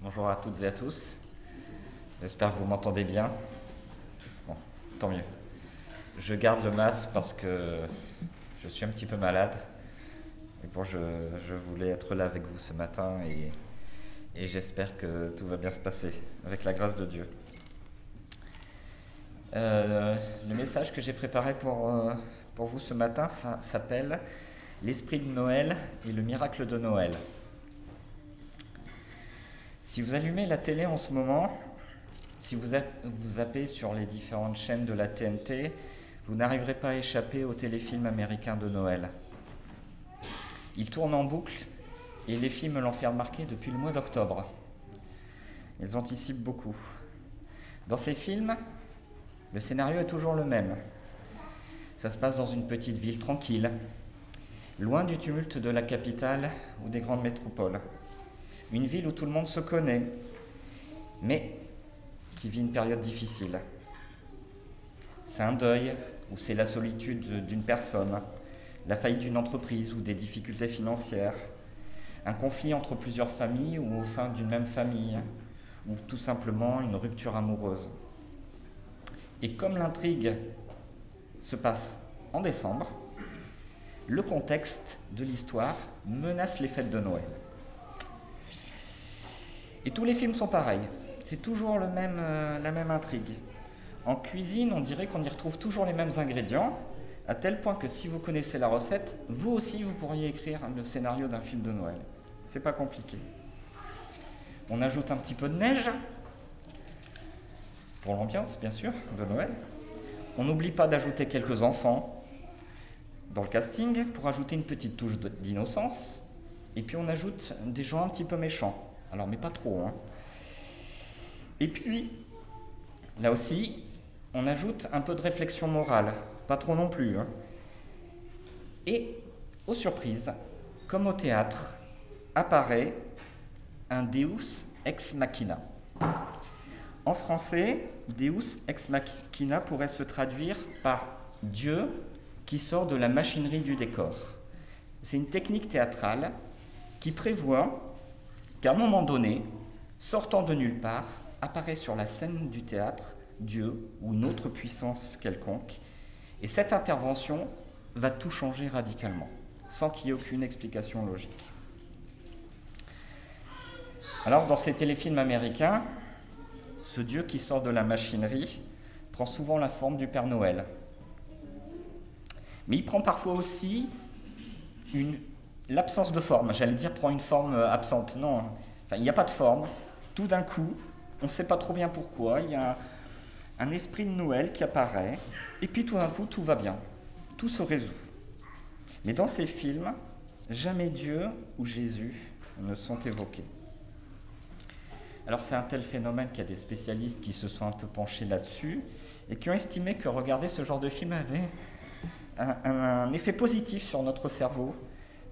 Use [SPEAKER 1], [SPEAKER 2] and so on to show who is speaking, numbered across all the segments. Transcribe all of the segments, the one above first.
[SPEAKER 1] Bonjour à toutes et à tous. J'espère que vous m'entendez bien. Bon, tant mieux. Je garde le masque parce que je suis un petit peu malade. Et bon, je voulais être là avec vous ce matin et j'espère que tout va bien se passer avec la grâce de Dieu. Le message que j'ai préparé pour vous ce matin, ça s'appelle l'esprit de Noël et le miracle de Noël. Si vous allumez la télé en ce moment, si vous zappez sur les différentes chaînes de la TNT, vous n'arriverez pas à échapper au téléfilm américain de Noël. Il tourne en boucle et les films l'ont fait remarquer depuis le mois d'octobre. Ils anticipent beaucoup. Dans ces films, le scénario est toujours le même. Ça se passe dans une petite ville tranquille, loin du tumulte de la capitale ou des grandes métropoles. Une ville où tout le monde se connaît, mais qui vit une période difficile. C'est un deuil, ou c'est la solitude d'une personne, la faillite d'une entreprise ou des difficultés financières, un conflit entre plusieurs familles ou au sein d'une même famille, ou tout simplement une rupture amoureuse. Et comme l'intrigue se passe en décembre, le contexte de l'histoire menace les fêtes de Noël. Et tous les films sont pareils, c'est toujours la même intrigue. En cuisine, on dirait qu'on y retrouve toujours les mêmes ingrédients, à tel point que si vous connaissez la recette, vous aussi vous pourriez écrire le scénario d'un film de Noël. C'est pas compliqué. On ajoute un petit peu de neige, pour l'ambiance bien sûr, de Noël. On n'oublie pas d'ajouter quelques enfants dans le casting, pour ajouter une petite touche d'innocence. Et puis on ajoute des gens un petit peu méchants. Alors, mais pas trop, hein. Et puis, là aussi, on ajoute un peu de réflexion morale. Pas trop non plus, hein. Et, aux surprises, comme au théâtre, apparaît un Deus ex machina. En français, Deus ex machina pourrait se traduire par Dieu qui sort de la machinerie du décor. C'est une technique théâtrale qui prévoit qu'à un moment donné, sortant de nulle part, apparaît sur la scène du théâtre Dieu ou une autre puissance quelconque, et cette intervention va tout changer radicalement, sans qu'il y ait aucune explication logique. Alors, dans ces téléfilms américains, ce Dieu qui sort de la machinerie prend souvent la forme du Père Noël. Mais il prend parfois aussi l'absence de forme, j'allais dire prend une forme absente. Non, enfin, il n'y a pas de forme. Tout d'un coup, on ne sait pas trop bien pourquoi, il y a un esprit de Noël qui apparaît, et puis tout d'un coup, tout va bien. Tout se résout. Mais dans ces films, jamais Dieu ou Jésus ne sont évoqués. Alors c'est un tel phénomène qu'il y a des spécialistes qui se sont un peu penchés là-dessus, et qui ont estimé que regarder ce genre de film avait un effet positif sur notre cerveau,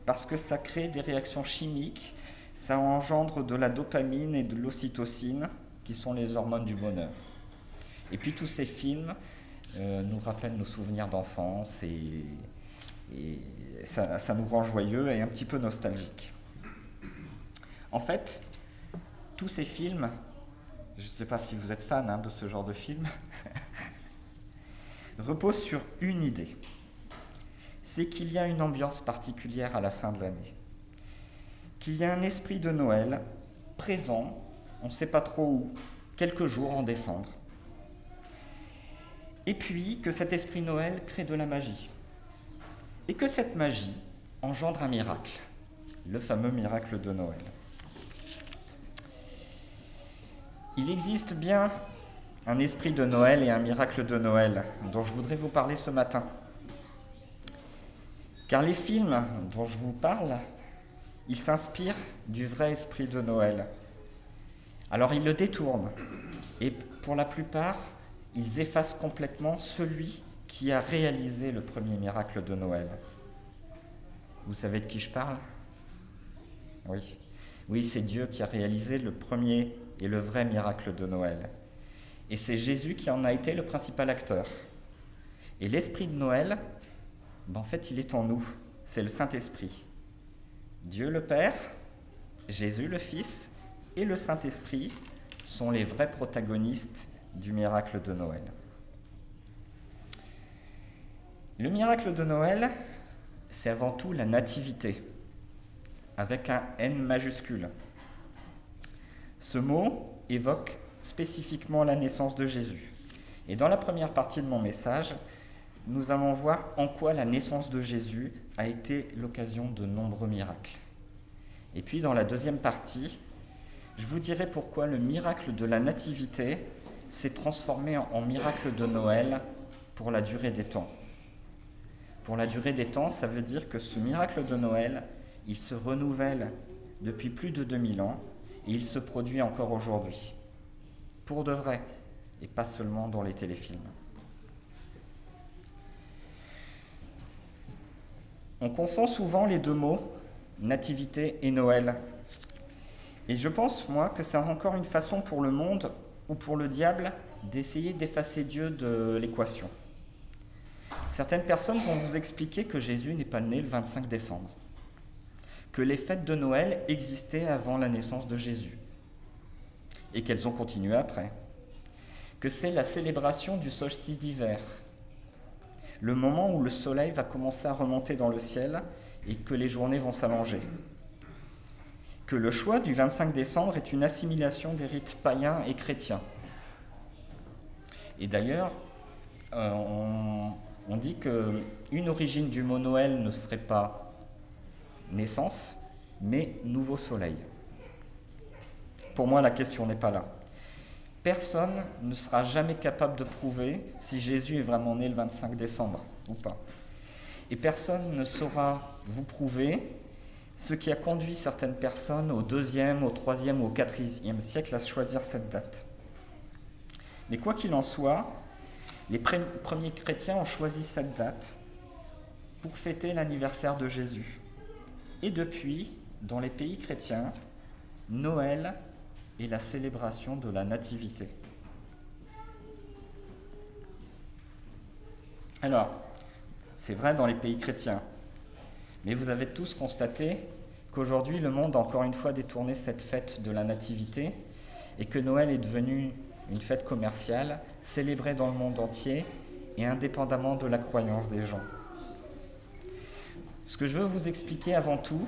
[SPEAKER 1] parce que ça crée des réactions chimiques, ça engendre de la dopamine et de l'ocytocine, qui sont les hormones du bonheur. Et puis tous ces films nous rappellent nos souvenirs d'enfance, et ça nous rend joyeux et un petit peu nostalgiques. En fait, tous ces films, je ne sais pas si vous êtes fan de ce genre de film, reposent sur une idée. C'est qu'il y a une ambiance particulière à la fin de l'année, qu'il y a un esprit de Noël présent, on ne sait pas trop où, quelques jours en décembre, et puis que cet esprit Noël crée de la magie, et que cette magie engendre un miracle, le fameux miracle de Noël. Il existe bien un esprit de Noël et un miracle de Noël dont je voudrais vous parler ce matin. Car les films dont je vous parle, ils s'inspirent du vrai esprit de Noël. Alors ils le détournent, et pour la plupart, ils effacent complètement celui qui a réalisé le premier miracle de Noël. Vous savez de qui je parle ? Oui. Oui, c'est Dieu qui a réalisé le premier et le vrai miracle de Noël. Et c'est Jésus qui en a été le principal acteur. Et l'esprit de Noël, en fait, il est en nous, c'est le Saint-Esprit. Dieu le Père, Jésus le Fils et le Saint-Esprit sont les vrais protagonistes du miracle de Noël. Le miracle de Noël, c'est avant tout la nativité, avec un N majuscule. Ce mot évoque spécifiquement la naissance de Jésus. Et dans la première partie de mon message, nous allons voir en quoi la naissance de Jésus a été l'occasion de nombreux miracles. Et puis dans la deuxième partie, je vous dirai pourquoi le miracle de la nativité s'est transformé en miracle de Noël pour la durée des temps. Pour la durée des temps, ça veut dire que ce miracle de Noël, il se renouvelle depuis plus de 2000 ans et il se produit encore aujourd'hui. Pour de vrai, et pas seulement dans les téléfilms. On confond souvent les deux mots, nativité et Noël. Et je pense, moi, que c'est encore une façon pour le monde ou pour le diable d'essayer d'effacer Dieu de l'équation. Certaines personnes vont vous expliquer que Jésus n'est pas né le 25 décembre, que les fêtes de Noël existaient avant la naissance de Jésus, et qu'elles ont continué après, que c'est la célébration du solstice d'hiver, le moment où le soleil va commencer à remonter dans le ciel et que les journées vont s'allonger, que le choix du 25 décembre est une assimilation des rites païens et chrétiens. Et d'ailleurs, on dit qu'une origine du mot Noël ne serait pas naissance, mais nouveau soleil. Pour moi, la question n'est pas là. Personne ne sera jamais capable de prouver si Jésus est vraiment né le 25 décembre ou pas. Et personne ne saura vous prouver ce qui a conduit certaines personnes au 2e, au 3e ou au 4e siècle à choisir cette date. Mais quoi qu'il en soit, les premiers chrétiens ont choisi cette date pour fêter l'anniversaire de Jésus. Et depuis, dans les pays chrétiens, Noël est la célébration de la nativité. Alors, c'est vrai dans les pays chrétiens, mais vous avez tous constaté qu'aujourd'hui, le monde a encore une fois détourné cette fête de la nativité et que Noël est devenu une fête commerciale, célébrée dans le monde entier et indépendamment de la croyance des gens. Ce que je veux vous expliquer avant tout,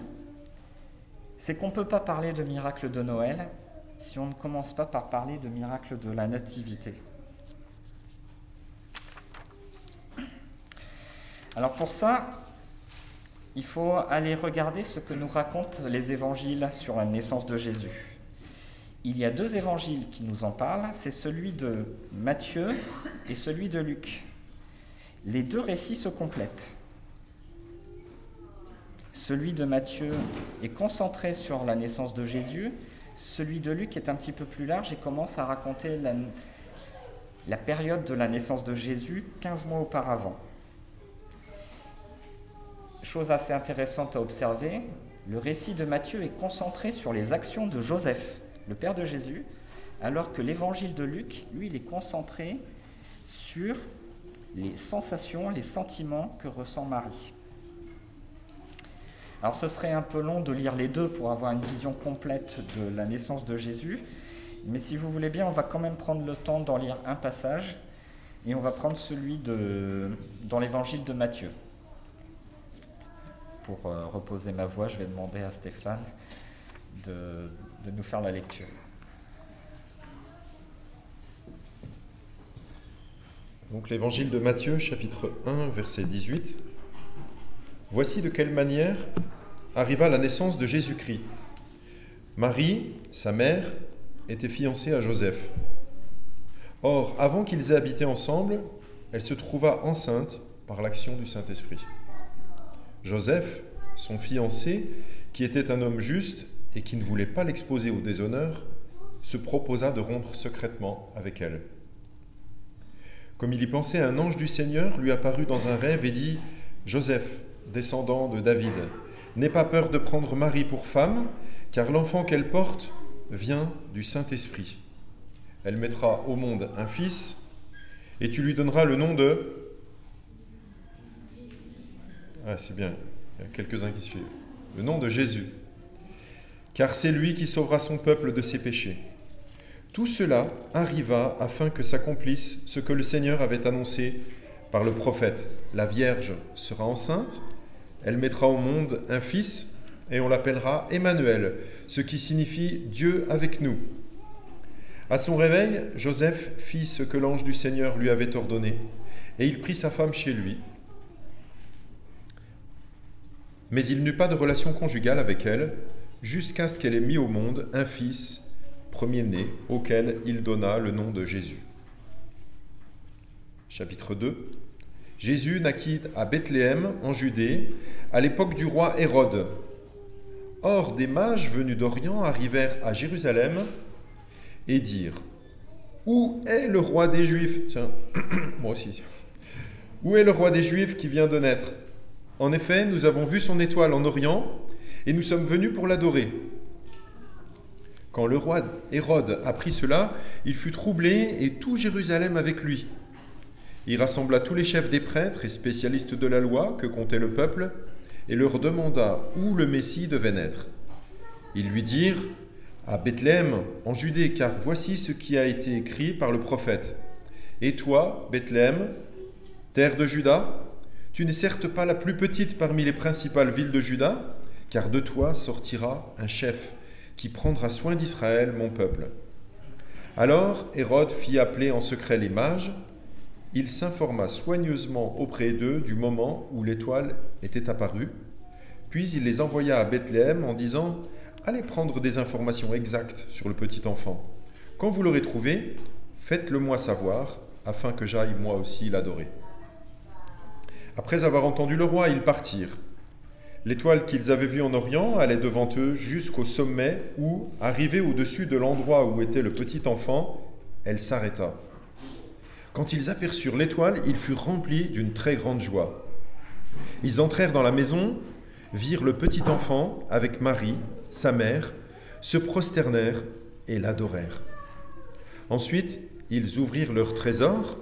[SPEAKER 1] c'est qu'on ne peut pas parler de miracle de Noël si on ne commence pas par parler de miracle de la nativité. Alors pour ça, il faut aller regarder ce que nous racontent les évangiles sur la naissance de Jésus. Il y a 2 évangiles qui nous en parlent, c'est celui de Matthieu et celui de Luc. Les 2 récits se complètent. Celui de Matthieu est concentré sur la naissance de Jésus, celui de Luc est un petit peu plus large et commence à raconter la période de la naissance de Jésus 15 mois auparavant. Chose assez intéressante à observer, le récit de Matthieu est concentré sur les actions de Joseph, le père de Jésus, alors que l'évangile de Luc, lui, il est concentré sur les sensations, les sentiments que ressent Marie. Alors ce serait un peu long de lire les 2 pour avoir une vision complète de la naissance de Jésus, mais si vous voulez bien, on va quand même prendre le temps d'en lire un passage, et on va prendre celui dans l'évangile de Matthieu. Pour reposer ma voix, je vais demander à Stéphane de nous faire la lecture.
[SPEAKER 2] Donc l'évangile de Matthieu, chapitre 1, verset 18. Voici de quelle manière arriva la naissance de Jésus-Christ. Marie, sa mère, était fiancée à Joseph. Or, avant qu'ils aient habité ensemble, elle se trouva enceinte par l'action du Saint-Esprit. Joseph, son fiancé, qui était un homme juste et qui ne voulait pas l'exposer au déshonneur, se proposa de rompre secrètement avec elle. Comme il y pensait, un ange du Seigneur lui apparut dans un rêve et dit « Joseph, descendant de David, n'aie pas peur de prendre Marie pour femme, car l'enfant qu'elle porte vient du Saint-Esprit. Elle mettra au monde un fils, et tu lui donneras le nom de... » Ah, c'est bien, il y a quelques-uns qui suivent. Le nom de Jésus. car c'est lui qui sauvera son peuple de ses péchés. Tout cela arriva afin que s'accomplisse ce que le Seigneur avait annoncé par le prophète. La Vierge sera enceinte, elle mettra au monde un fils, et on l'appellera Emmanuel, ce qui signifie Dieu avec nous. À son réveil, Joseph fit ce que l'ange du Seigneur lui avait ordonné, et il prit sa femme chez lui. Mais il n'eut pas de relation conjugale avec elle, jusqu'à ce qu'elle ait mis au monde un fils, premier-né, auquel il donna le nom de Jésus. Chapitre 2. Jésus naquit à Bethléem, en Judée, à l'époque du roi Hérode. Or, des mages venus d'Orient arrivèrent à Jérusalem et dirent : « Où est le roi des Juifs ?» Tiens, moi aussi. « Où est le roi des Juifs qui vient de naître ? En effet, nous avons vu son étoile en Orient et nous sommes venus pour l'adorer. » Quand le roi Hérode apprit cela, il fut troublé et tout Jérusalem avec lui. Il rassembla tous les chefs des prêtres et spécialistes de la loi que comptait le peuple et leur demanda où le Messie devait naître. Ils lui dirent : « À Bethléem, en Judée, car voici ce qui a été écrit par le prophète. Et toi, Bethléem, terre de Juda, tu n'es certes pas la plus petite parmi les principales villes de Juda, car de toi sortira un chef qui prendra soin d'Israël, mon peuple. » Alors Hérode fit appeler en secret les mages. Il s'informa soigneusement auprès d'eux du moment où l'étoile était apparue, puis il les envoya à Bethléem en disant : « Allez prendre des informations exactes sur le petit enfant. Quand vous l'aurez trouvé, faites-le moi savoir, afin que j'aille moi aussi l'adorer. » Après avoir entendu le roi, ils partirent. L'étoile qu'ils avaient vue en Orient allait devant eux jusqu'au sommet où, arrivée au-dessus de l'endroit où était le petit enfant, elle s'arrêta. Quand ils aperçurent l'étoile, ils furent remplis d'une très grande joie. Ils entrèrent dans la maison, virent le petit enfant avec Marie, sa mère, se prosternèrent et l'adorèrent. Ensuite, ils ouvrirent leur trésor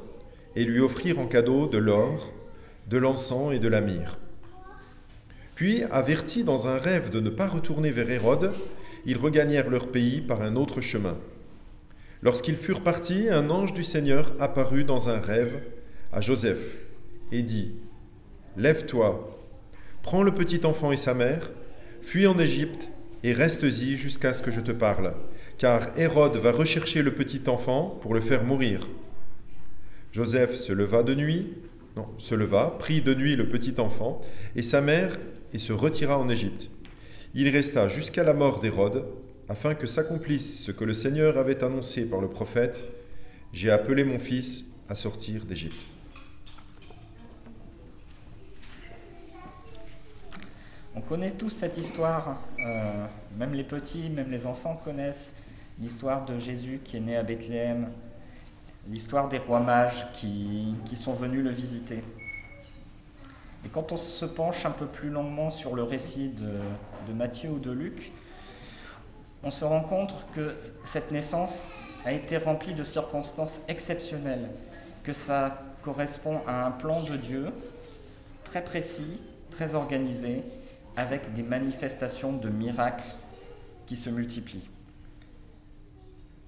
[SPEAKER 2] et lui offrirent en cadeau de l'or, de l'encens et de la myrrhe. Puis, avertis dans un rêve de ne pas retourner vers Hérode, ils regagnèrent leur pays par un autre chemin. Lorsqu'ils furent partis, un ange du Seigneur apparut dans un rêve à Joseph et dit : « Lève-toi, prends le petit enfant et sa mère, fuis en Égypte et reste-y jusqu'à ce que je te parle, car Hérode va rechercher le petit enfant pour le faire mourir. » Joseph se leva, prit de nuit le petit enfant et sa mère et se retira en Égypte. Il resta jusqu'à la mort d'Hérode, afin que s'accomplisse ce que le Seigneur avait annoncé par le prophète : « J'ai appelé mon fils à sortir d'Égypte. »
[SPEAKER 1] On connaît tous cette histoire, même les petits, même les enfants connaissent l'histoire de Jésus qui est né à Bethléem, l'histoire des rois mages qui sont venus le visiter. Et quand on se penche un peu plus longuement sur le récit de Matthieu ou de Luc, on se rend compte que cette naissance a été remplie de circonstances exceptionnelles, que ça correspond à un plan de Dieu très précis, très organisé, avec des manifestations de miracles qui se multiplient.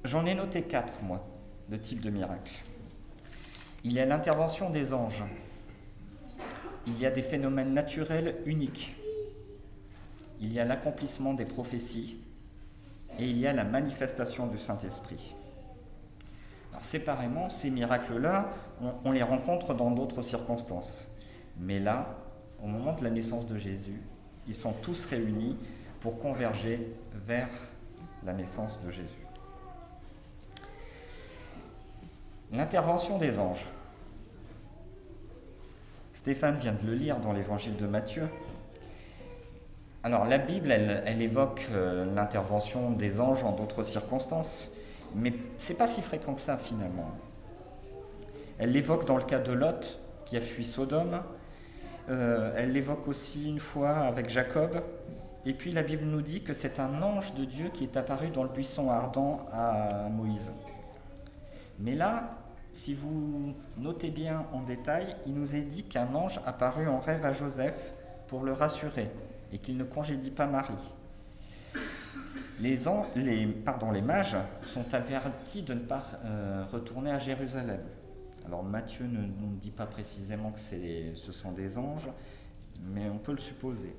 [SPEAKER 1] J'en ai noté 4, moi, de types de miracles. Il y a l'intervention des anges. Il y a des phénomènes naturels uniques. Il y a l'accomplissement des prophéties. Et il y a la manifestation du Saint-Esprit. Alors, séparément, ces miracles-là, on les rencontre dans d'autres circonstances. Mais là, au moment de la naissance de Jésus, ils sont tous réunis pour converger vers la naissance de Jésus. L'intervention des anges. Stéphane vient de le lire dans l'évangile de Matthieu. Alors la Bible, elle évoque l'intervention des anges en d'autres circonstances, mais ce n'est pas si fréquent que ça finalement. Elle l'évoque dans le cas de Lot, qui a fui Sodome. Elle l'évoque aussi une fois avec Jacob. Et puis la Bible nous dit que c'est un ange de Dieu qui est apparu dans le buisson ardent à Moïse. Mais là, si vous notez bien en détail, il nous est dit qu'un ange apparut en rêve à Joseph pour le rassurer et qu'il ne congédie pas Marie. les mages sont avertis de ne pas retourner à Jérusalem. Alors Matthieu ne nous dit pas précisément que ce sont des anges, mais on peut le supposer.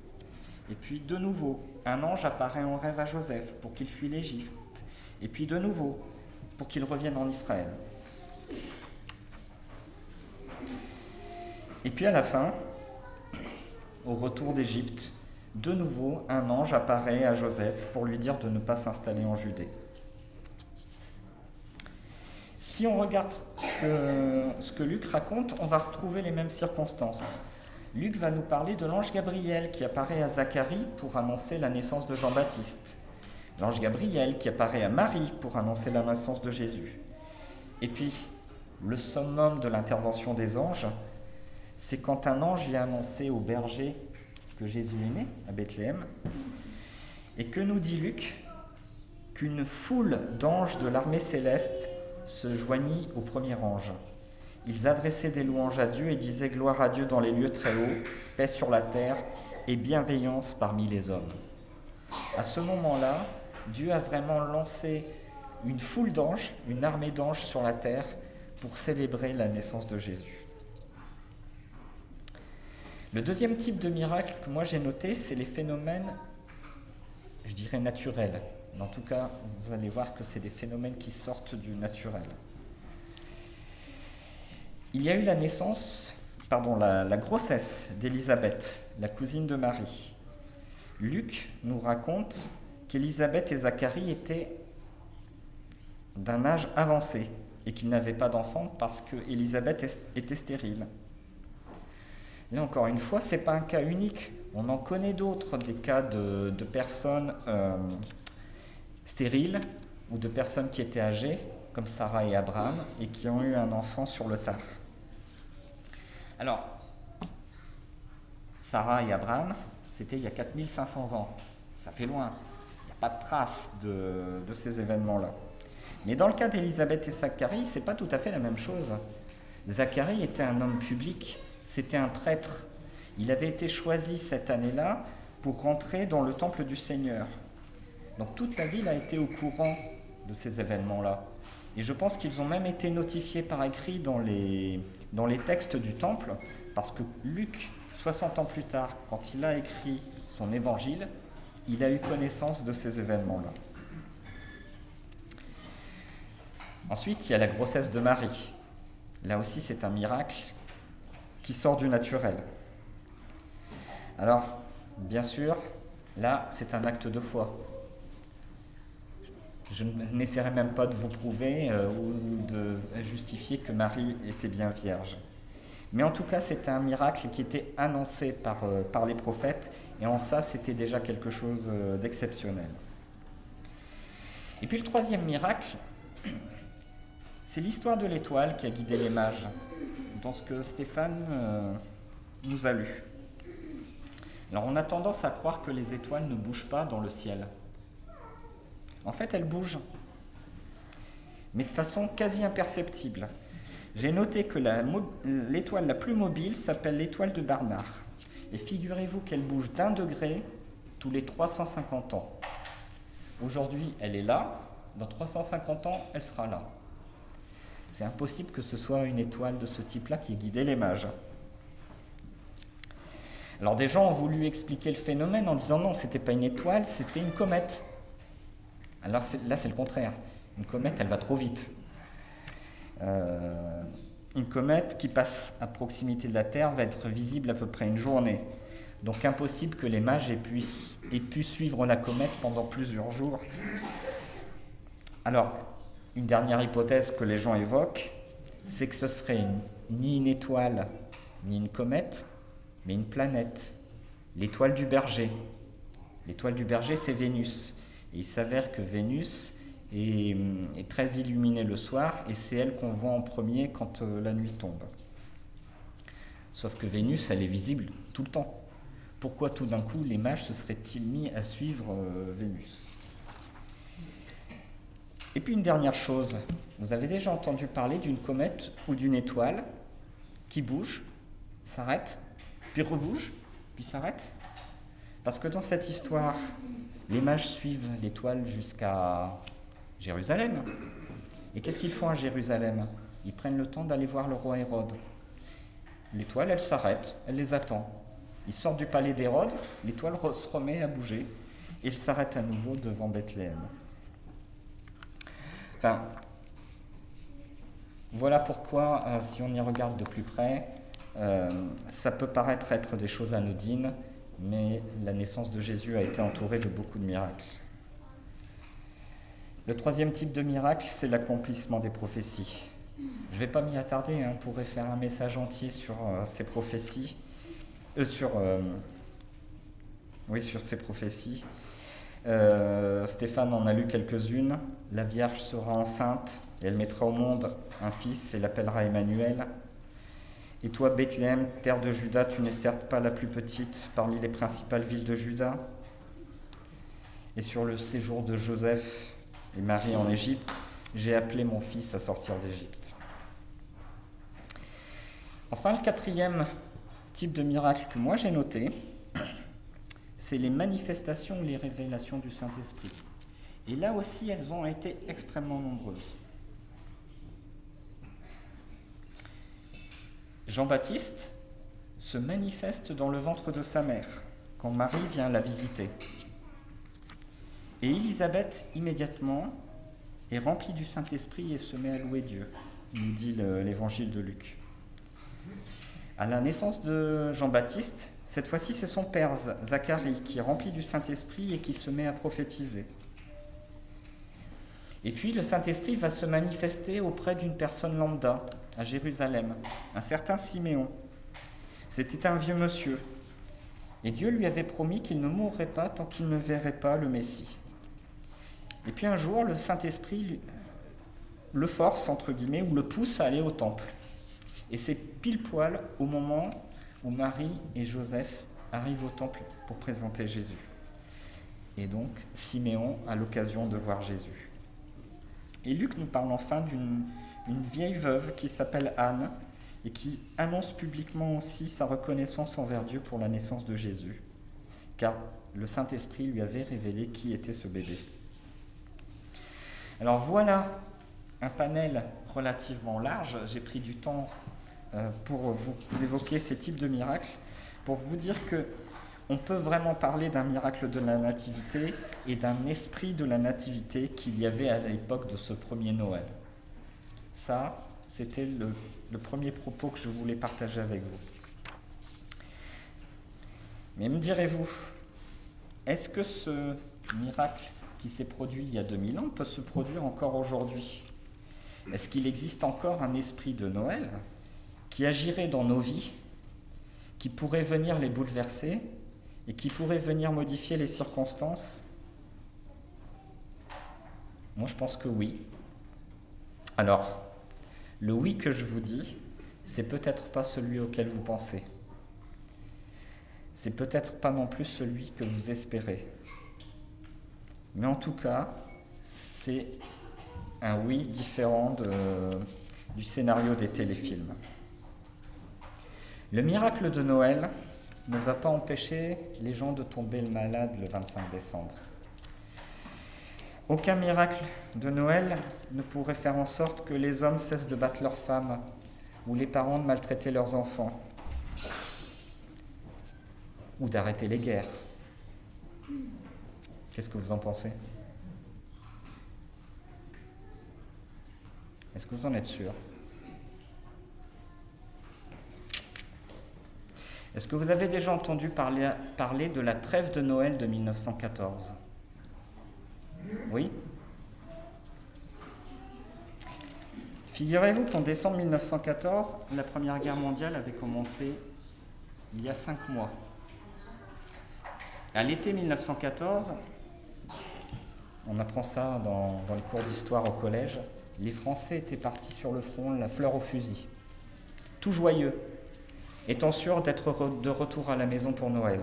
[SPEAKER 1] Et puis de nouveau, un ange apparaît en rêve à Joseph pour qu'il fuit l'Égypte. Et puis de nouveau, pour qu'il revienne en Israël. Et puis à la fin, au retour d'Égypte, de nouveau, un ange apparaît à Joseph pour lui dire de ne pas s'installer en Judée. Si on regarde ce que Luc raconte, on va retrouver les mêmes circonstances. Luc va nous parler de l'ange Gabriel qui apparaît à Zacharie pour annoncer la naissance de Jean-Baptiste. L'ange Gabriel qui apparaît à Marie pour annoncer la naissance de Jésus. Et puis, le summum de l'intervention des anges, c'est quand un ange vient annoncer aux bergers que Jésus est né à Bethléem. Et que nous dit Luc? Qu'une foule d'anges de l'armée céleste se joignit au premier ange. Ils adressaient des louanges à Dieu et disaient « Gloire à Dieu dans les lieux très hauts, paix sur la terre et bienveillance parmi les hommes ». À ce moment-là, Dieu a vraiment lancé une foule d'anges, une armée d'anges sur la terre pour célébrer la naissance de Jésus. Le deuxième type de miracle que moi j'ai noté, c'est les phénomènes, je dirais naturels. En tout cas, vous allez voir que c'est des phénomènes qui sortent du naturel. Il y a eu la grossesse d'Élisabeth, la cousine de Marie. Luc nous raconte qu'Élisabeth et Zacharie étaient d'un âge avancé et qu'ils n'avaient pas d'enfant parce qu'Élisabeth était stérile. Là, encore une fois, ce n'est pas un cas unique. On en connaît d'autres, des cas de personnes stériles ou de personnes qui étaient âgées, comme Sarah et Abraham, et qui ont eu un enfant sur le tard. Alors, Sarah et Abraham, c'était il y a 4500 ans. Ça fait loin. Il n'y a pas de trace de ces événements-là. Mais dans le cas d'Élisabeth et Zacharie, ce n'est pas tout à fait la même chose. Zacharie était un homme public. C'était un prêtre. Il avait été choisi cette année-là pour rentrer dans le temple du Seigneur. Donc toute la ville a été au courant de ces événements-là. Et je pense qu'ils ont même été notifiés par écrit dans les textes du temple, parce que Luc, 60 ans plus tard, quand il a écrit son évangile, il a eu connaissance de ces événements-là. Ensuite, il y a la grossesse de Marie. Là aussi, c'est un miracle qui sort du naturel. Alors, bien sûr, là, c'est un acte de foi. Je n'essaierai même pas de vous prouver ou de justifier que Marie était bien vierge. Mais en tout cas, c'était un miracle qui était annoncé par les prophètes, et en ça, c'était déjà quelque chose d'exceptionnel. Et puis le troisième miracle, c'est l'histoire de l'étoile qui a guidé les mages, dans ce que Stéphane nous a lu. Alors on a tendance à croire que les étoiles ne bougent pas dans le ciel. En fait, elles bougent, mais de façon quasi imperceptible. J'ai noté que l'étoile la plus mobile s'appelle l'étoile de Barnard. Et figurez-vous qu'elle bouge d'1 degré tous les 350 ans. Aujourd'hui, elle est là. Dans 350 ans, elle sera là. C'est impossible que ce soit une étoile de ce type-là qui ait guidé les mages. Alors des gens ont voulu expliquer le phénomène en disant non, c'était pas une étoile, c'était une comète. Alors là, c'est le contraire. Une comète, elle va trop vite. Une comète qui passe à proximité de la Terre va être visible à peu près une journée. Donc impossible que les mages aient pu suivre la comète pendant plusieurs jours. Alors, une dernière hypothèse que les gens évoquent, c'est que ce serait ni une étoile, ni une comète, mais une planète, l'étoile du Berger. L'étoile du Berger, c'est Vénus. Et il s'avère que Vénus est très illuminée le soir, et c'est elle qu'on voit en premier quand la nuit tombe. Sauf que Vénus, elle est visible tout le temps. Pourquoi tout d'un coup les mages se seraient-ils mis à suivre Vénus? Et puis une dernière chose, vous avez déjà entendu parler d'une comète ou d'une étoile qui bouge, s'arrête, puis rebouge, puis s'arrête? Parce que dans cette histoire Les mages suivent l'étoile jusqu'à Jérusalem. Et qu'est-ce qu'ils font à Jérusalem? Ils prennent le temps d'aller voir le roi Hérode. L'étoile, elle s'arrête, elle les attend. Ils sortent du palais d'Hérode, l'étoile se remet à bouger, et elle s'arrête à nouveau devant Bethléem. Enfin, voilà pourquoi, si on y regarde de plus près, ça peut paraître être des choses anodines, mais la naissance de Jésus a été entourée de beaucoup de miracles. Le troisième type de miracle, c'est l'accomplissement des prophéties. Je ne vais pas m'y attarder, on pourrait faire un message entier sur ces prophéties, sur ces prophéties. Stéphane en a lu quelques-unes. La Vierge sera enceinte et elle mettra au monde un fils et l'appellera Emmanuel. Et toi, Bethléem, terre de Juda, tu n'es certes pas la plus petite parmi les principales villes de Juda. Et sur le séjour de Joseph et Marie en Égypte, j'ai appelé mon fils à sortir d'Égypte. Enfin, le quatrième type de miracle que moi j'ai noté, c'est les manifestations ou les révélations du Saint-Esprit. Et là aussi, elles ont été extrêmement nombreuses. Jean-Baptiste se manifeste dans le ventre de sa mère, quand Marie vient la visiter. Et Élisabeth, immédiatement, est remplie du Saint-Esprit et se met à louer Dieu, nous dit l'évangile de Luc. À la naissance de Jean-Baptiste, cette fois-ci, c'est son père, Zacharie, qui est rempli du Saint-Esprit et qui se met à prophétiser. Et puis, le Saint-Esprit va se manifester auprès d'une personne lambda, à Jérusalem, un certain Siméon. C'était un vieux monsieur. Et Dieu lui avait promis qu'il ne mourrait pas tant qu'il ne verrait pas le Messie. Et puis un jour, le Saint-Esprit le force, entre guillemets, ou le pousse à aller au temple. Et c'est pile poil au moment où Marie et Joseph arrivent au temple pour présenter Jésus. Et donc, Siméon a l'occasion de voir Jésus. Et Luc nous parle enfin d'une vieille veuve qui s'appelle Anne et qui annonce publiquement aussi sa reconnaissance envers Dieu pour la naissance de Jésus, car le Saint-Esprit lui avait révélé qui était ce bébé. Alors voilà un panel relativement large. J'ai pris du temps pour vous évoquer ces types de miracles, pour vous dire que on peut vraiment parler d'un miracle de la nativité et d'un esprit de la nativité qu'il y avait à l'époque de ce premier Noël. Ça, c'était le premier propos que je voulais partager avec vous. Mais me direz-vous, est-ce que ce miracle qui s'est produit il y a 2000 ans peut se produire encore aujourd'hui? Est-ce qu'il existe encore un esprit de Noël qui agirait dans nos vies, qui pourrait venir les bouleverser et qui pourrait venir modifier les circonstances? Moi, je pense que oui. Alors, le oui que je vous dis, c'est peut-être pas celui auquel vous pensez. C'est peut-être pas non plus celui que vous espérez. Mais en tout cas, c'est un oui différent du scénario des téléfilms. Le miracle de Noël ne va pas empêcher les gens de tomber malades le 25 décembre. Aucun miracle de Noël ne pourrait faire en sorte que les hommes cessent de battre leurs femmes ou les parents de maltraiter leurs enfants ou d'arrêter les guerres. Qu'est-ce que vous en pensez? Est-ce que vous en êtes sûr? Est-ce que vous avez déjà entendu parler de la trêve de Noël de 1914? Oui? Figurez-vous qu'en décembre 1914, la Première Guerre mondiale avait commencé il y a 5 mois. À l'été 1914, on apprend ça dans les cours d'histoire au collège, les Français étaient partis sur le front, la fleur au fusil, tout joyeux, étant sûrs d'être de retour à la maison pour Noël.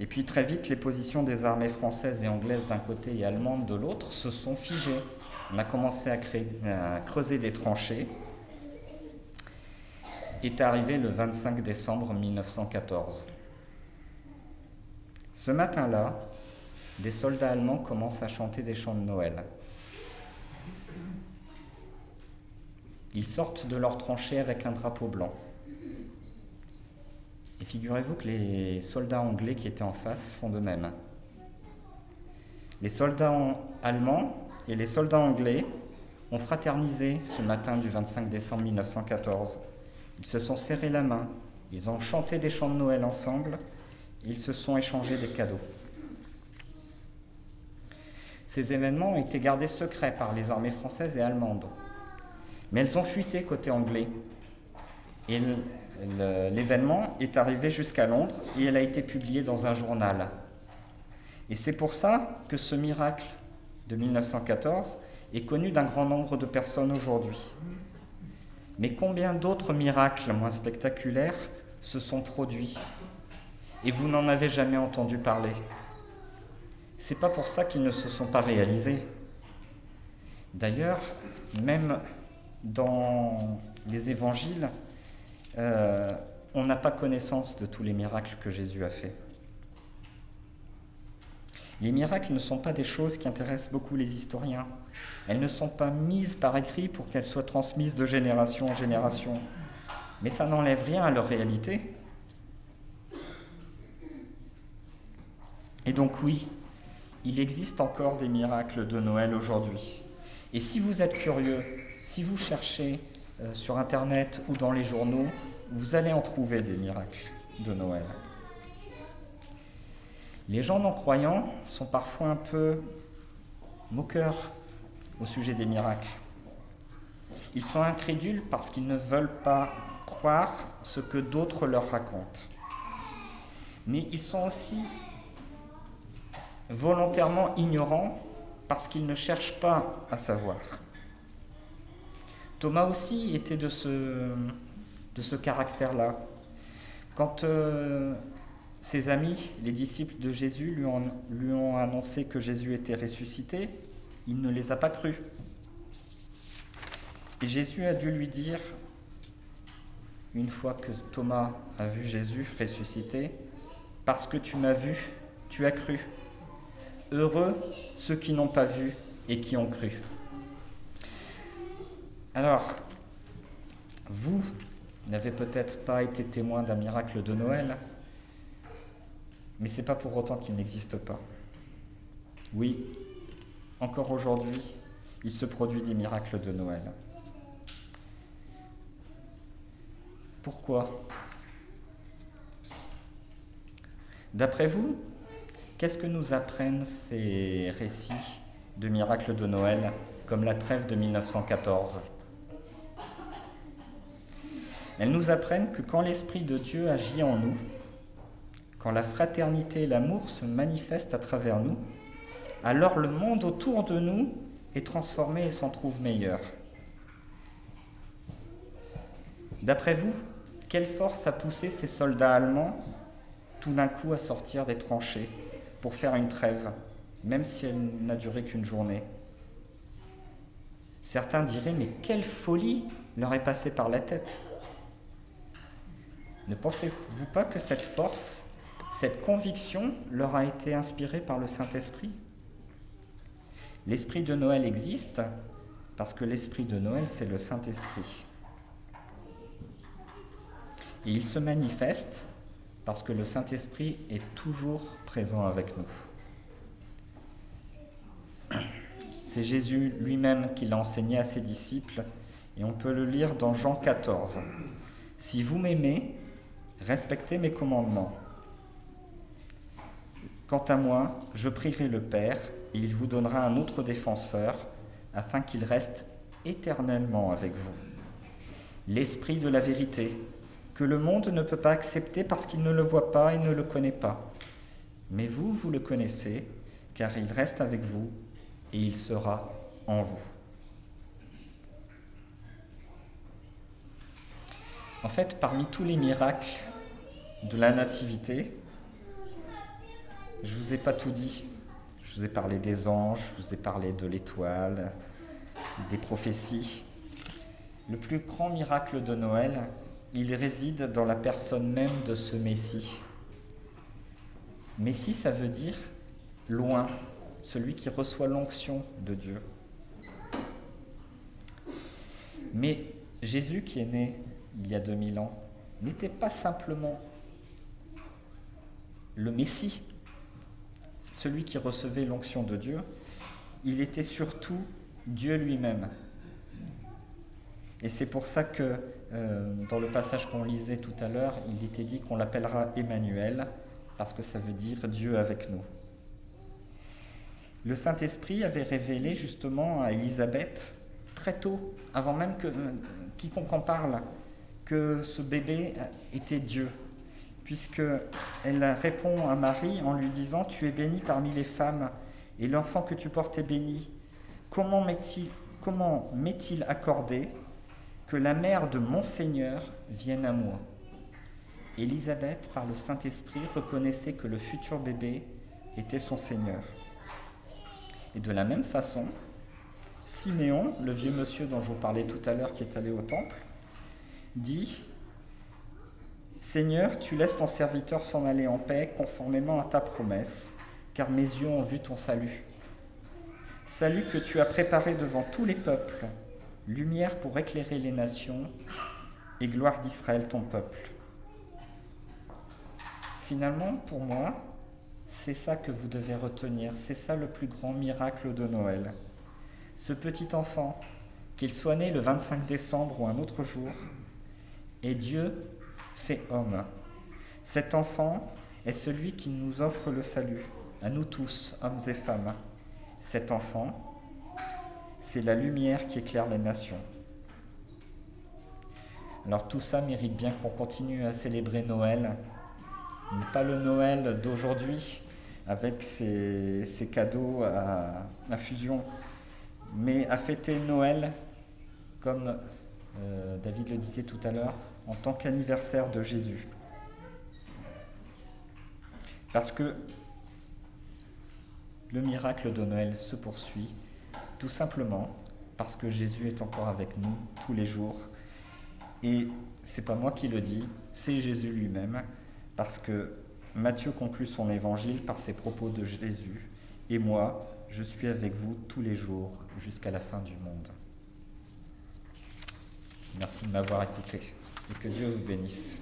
[SPEAKER 1] Et puis très vite, les positions des armées françaises et anglaises d'un côté et allemandes de l'autre se sont figées. On a commencé à creuser des tranchées. Est arrivé le 25 décembre 1914. Ce matin-là, des soldats allemands commencent à chanter des chants de Noël. Ils sortent de leur tranchée avec un drapeau blanc. Et figurez-vous que les soldats anglais qui étaient en face font de même. Les soldats allemands et les soldats anglais ont fraternisé ce matin du 25 décembre 1914. Ils se sont serrés la main, ils ont chanté des chants de Noël ensemble, ils se sont échangés des cadeaux. Ces événements ont été gardés secrets par les armées françaises et allemandes, mais elles ont fuité côté anglais. Et l'événement est arrivé jusqu'à Londres et elle a été publiée dans un journal. Et c'est pour ça que ce miracle de 1914 est connu d'un grand nombre de personnes aujourd'hui. Mais combien d'autres miracles moins spectaculaires se sont produits et vous n'en avez jamais entendu parler? C'est pas pour ça qu'ils ne se sont pas réalisés. D'ailleurs, même dans les évangiles, on n'a pas connaissance de tous les miracles que Jésus a faits. Les miracles ne sont pas des choses qui intéressent beaucoup les historiens. Elles ne sont pas mises par écrit pour qu'elles soient transmises de génération en génération. Mais ça n'enlève rien à leur réalité. Et donc oui, il existe encore des miracles de Noël aujourd'hui. Et si vous êtes curieux, si vous cherchez sur Internet ou dans les journaux, vous allez en trouver des miracles de Noël. Les gens non-croyants sont parfois un peu moqueurs au sujet des miracles. Ils sont incrédules parce qu'ils ne veulent pas croire ce que d'autres leur racontent. Mais ils sont aussi volontairement ignorants parce qu'ils ne cherchent pas à savoir. Thomas aussi était de ce caractère-là. Quand ses amis, les disciples de Jésus, lui ont annoncé que Jésus était ressuscité, il ne les a pas crus. Et Jésus a dû lui dire, une fois que Thomas a vu Jésus ressuscité, « Parce que tu m'as vu, tu as cru. Heureux ceux qui n'ont pas vu et qui ont cru. » Alors, vous n'avez peut-être pas été témoin d'un miracle de Noël, mais ce n'est pas pour autant qu'il n'existe pas. Oui, encore aujourd'hui, il se produit des miracles de Noël. Pourquoi? D'après vous, qu'est-ce que nous apprennent ces récits de miracles de Noël, comme la trêve de 1914? Elles nous apprennent que quand l'Esprit de Dieu agit en nous, quand la fraternité et l'amour se manifestent à travers nous, alors le monde autour de nous est transformé et s'en trouve meilleur. D'après vous, quelle force a poussé ces soldats allemands tout d'un coup à sortir des tranchées pour faire une trêve, même si elle n'a duré qu'une journée? Certains diraient, mais quelle folie leur est passée par la tête! Ne pensez-vous pas que cette force, cette conviction leur a été inspirée par le Saint-Esprit? L'Esprit de Noël existe parce que l'Esprit de Noël, c'est le Saint-Esprit. Et il se manifeste parce que le Saint-Esprit est toujours présent avec nous. C'est Jésus lui-même qui l'a enseigné à ses disciples, et on peut le lire dans Jean 14. « Si vous m'aimez, respectez mes commandements. Quant à moi, je prierai le Père, et il vous donnera un autre défenseur, afin qu'il reste éternellement avec vous. L'Esprit de la vérité, que le monde ne peut pas accepter parce qu'il ne le voit pas et ne le connaît pas. Mais vous, vous le connaissez, car il reste avec vous et il sera en vous. » En fait, parmi tous les miracles de la Nativité, je ne vous ai pas tout dit. Je vous ai parlé des anges, je vous ai parlé de l'étoile, des prophéties. Le plus grand miracle de Noël, il réside dans la personne même de ce Messie. Messie, ça veut dire loin, celui qui reçoit l'onction de Dieu. Mais Jésus, qui est né il y a 2000 ans, n'était pas simplement le Messie, celui qui recevait l'onction de Dieu, il était surtout Dieu lui-même. Et c'est pour ça que, dans le passage qu'on lisait tout à l'heure, il était dit qu'on l'appellera Emmanuel, parce que ça veut dire Dieu avec nous. Le Saint-Esprit avait révélé justement à Élisabeth, très tôt, avant même que quiconque en parle, que ce bébé était Dieu, puisqu'elle répond à Marie en lui disant « Tu es bénie parmi les femmes, et l'enfant que tu portes est béni. Comment m'est-il accordé que la mère de mon Seigneur vienne à moi ?» Élisabeth, par le Saint-Esprit, reconnaissait que le futur bébé était son Seigneur. Et de la même façon, Siméon, le vieux monsieur dont je vous parlais tout à l'heure qui est allé au temple, dit « Seigneur, tu laisses ton serviteur s'en aller en paix conformément à ta promesse, car mes yeux ont vu ton salut. Salut que tu as préparé devant tous les peuples, lumière pour éclairer les nations et gloire d'Israël ton peuple. » Finalement, pour moi, c'est ça que vous devez retenir, c'est ça le plus grand miracle de Noël. Ce petit enfant, qu'il soit né le 25 décembre ou un autre jour, est Dieu fait homme. Cet enfant est celui qui nous offre le salut, à nous tous, hommes et femmes. Cet enfant, c'est la lumière qui éclaire les nations. Alors tout ça mérite bien qu'on continue à célébrer Noël, pas le Noël d'aujourd'hui avec ses cadeaux à fusion, mais à fêter Noël comme David le disait tout à l'heure, en tant qu'anniversaire de Jésus. Parce que le miracle de Noël se poursuit, tout simplement parce que Jésus est encore avec nous tous les jours. Et c'est pas moi qui le dis, c'est Jésus lui-même, parce que Matthieu conclut son évangile par ces propos de Jésus. Et moi, je suis avec vous tous les jours jusqu'à la fin du monde. Merci de m'avoir écouté et que Dieu vous bénisse.